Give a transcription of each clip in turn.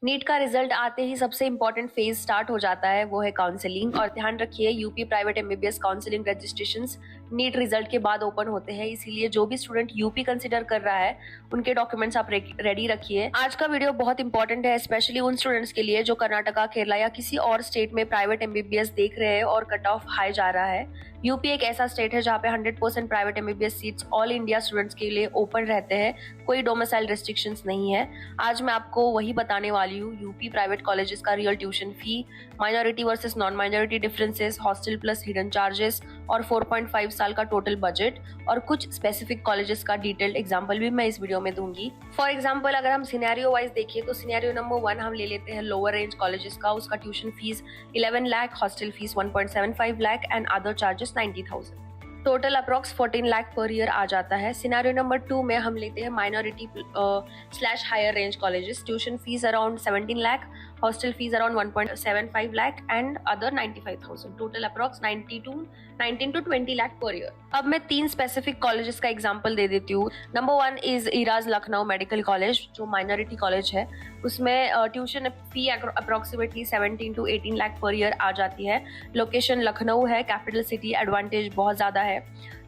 NEET का result आते ही सबसे इम्पोर्टेंट फेज स्टार्ट हो जाता है, वो है काउंसलिंग। और ध्यान रखिए, UP private MBBS counselling registrations NEET result के बाद ओपन होते हैं, इसीलिए जो भी स्टूडेंट यूपी कंसिडर कर रहा है उनके डॉक्यूमेंट्स आप रेडी रखिए। आज का वीडियो बहुत इंपॉर्टेंट है, स्पेशली उन स्टूडेंट्स के लिए जो कर्नाटका, केरला या किसी और स्टेट में प्राइवेट एमबीबीएस देख रहे हैं और कट ऑफ हाई जा रहा है। यूपी एक ऐसा स्टेट है जहाँ पे 100% private MBBS seats all India students के लिए ओपन रहते हैं, कोई डोमिसाइल रेस्ट्रिक्शंस नहीं है। आज मैं आपको वही बताने वाली हूँ, यूपी प्राइवेट कॉलेजेस का real tuition fee, minority versus non minority differences, hostel plus hidden charges और 4.5 साल का टोटल बजट और कुछ स्पेसिफिक कॉलेजेस का डिटेल्ड एग्जांपल भी मैं इस वीडियो में दूंगी। फॉर एग्जांपल अगर हम सिनेरियो वाइज देखिए तो सिनेरियो नंबर 1 हम ले लेते हैं लोअर रेंज कॉलेजेस का। उसका tuition fees 11 lakh, hostel fees 1.75 lakh and other charges 90,000। Total approx 14 lakh per year आ जाता है। सिनेरियो नंबर 2 में हम लेते हैं minority slash higher range colleges. Tuition fees around 17 lakh, hostel fees around 1.75 lakh and other 95,000। Total approx 19 to 20 lakh per year. अब मैं 3 specific colleges का example दे देती हूँ। Number 1 is Era's Lucknow medical college, जो माइनॉरिटी कॉलेज है। उसमें tuition fee approximately 17 to 18 lakh per year आ जाती है। लोकेशन लखनऊ है, कैपिटल सिटी, एडवांटेज बहुत ज्यादा है।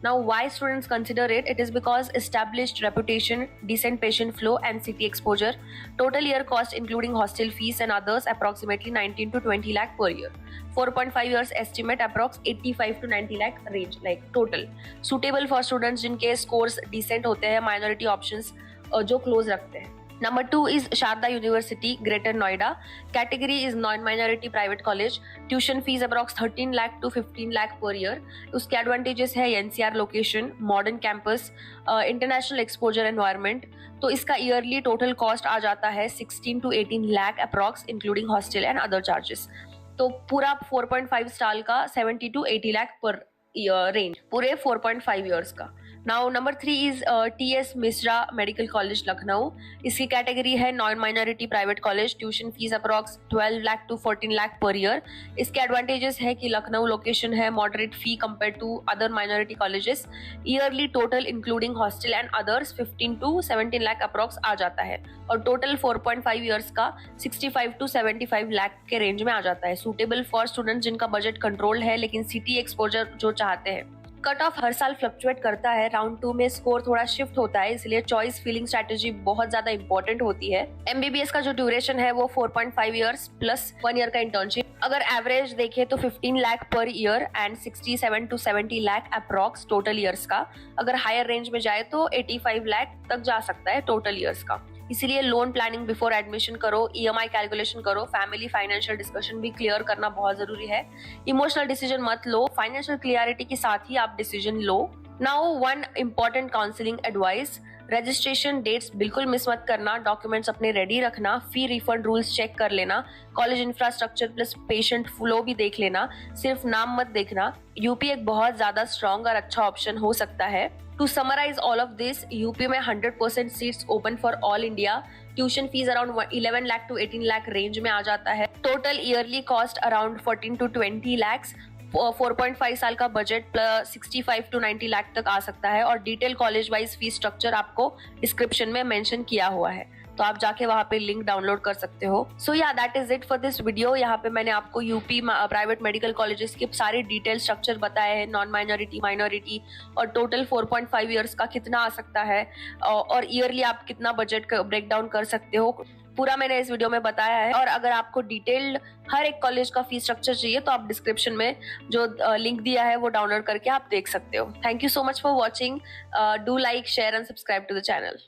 Now, why students consider it? It is because established reputation, decent patient flow, and city exposure. Total year cost, including hostel fees and others, approximately 19 to 20 lakh per year. 4.5 years estimate, approx 85 to 90 lakh range, like total. Suitable for students जिनके scores decent होते हैं, minority options जो close रखते हैं। Number 2 is Sharda University, Greater Noida. Category is non-minority private college. Tuition fees approx 13 lakh to 15 lakh per year. उसके advantages है NCR location, modern campus, international exposure environment. तो इसका yearly total cost आ जाता है 16 to 18 lakh approx, including hostel and other charges. तो पूरा 4.5 साल का 70 to 80 lakh per रेंज, पूरे 4.5 इयर्स का। Now number 3 is TS Mishra medical college Lucknow. इसकी कैटेगरी है non minority private college. Tuition fees approx 12 lakh to 14 lakh per year. इसके एडवांटेजेस है कि लखनऊ लोकेशन है, moderate fee compare to other minority colleges. Yearly total including hostel and others 15 to 17 lakh approx आ जाता है और टोटल 4.5 इयर्स का 65 to 75 लाख के रेंज में आ जाता है। सूटेबल फॉर स्टूडेंट जिनका बजट कंट्रोल्ड है लेकिन सिटी एक्सपोजर जो चाहते हैं। कट ऑफ हर साल फ्लक्चुएट करता है, राउंड 2 में स्कोर थोड़ा शिफ्ट होता है, इसलिए चॉइस फिलिंग स्ट्रेटेजी बहुत ज्यादा इंपॉर्टेंट होती है। एमबीबीएस का जो ड्यूरेशन है वो 4.5 इयर्स प्लस 1 ईयर का इंटर्नशिप। अगर एवरेज देखें तो 15 lakh per year and 67 to 70 lakh approx total years का। अगर हायर रेंज में जाए तो 85 लाख तक जा सकता है टोटल ईयर्स का। इसीलिए लोन प्लानिंग बिफोर एडमिशन करो, EMI कैलकुलेशन करो, फैमिली फाइनेंशियल डिस्कशन भी क्लियर करना बहुत जरूरी है। इमोशनल डिसीजन मत लो, फाइनेंशियल क्लियरिटी के साथ ही आप डिसीजन लो। Now 1 important counselling advice, registration dates बिल्कुल मिस मत करना, डॉक्यूमेंट्स अपने रेडी रखना, फी रिफंड रूल्स चेक कर लेना, college infrastructure plus patient flow भी देख लेना, सिर्फ नाम मत देखना। यूपी एक बहुत ज्यादा स्ट्रॉन्ग और अच्छा ऑप्शन हो सकता है। To summarize all of this, UP में 100% seats open for all India. Tuition fees around 11 lakh to 18 lakh range में आ जाता है। Total yearly cost around 14 to 20 lakhs. 4.5 साल का बजट प्लस 65 to 90 लाख तक आ सकता है और detail college wise fees structure आपको डिस्क्रिप्शन में मेंशन किया हुआ है, तो आप जाके वहां पे लिंक डाउनलोड कर सकते हो। सो या that is it for this video. यहाँ पे मैंने आपको यूपी प्राइवेट मेडिकल कॉलेजेस के सारे डिटेल स्ट्रक्चर बताए हैं, नॉन माइनॉरिटी, माइनॉरिटी और टोटल 4.5 इयर्स का कितना आ सकता है और ईयरली आप कितना बजट ब्रेक डाउन कर सकते हो, पूरा मैंने इस वीडियो में बताया है। और अगर आपको डिटेल्ड हर एक कॉलेज का फीस स्ट्रक्चर चाहिए तो आप डिस्क्रिप्शन में जो लिंक दिया है वो डाउनलोड करके आप देख सकते हो। Thank you so much for watching. Do like, share and subscribe to the channel.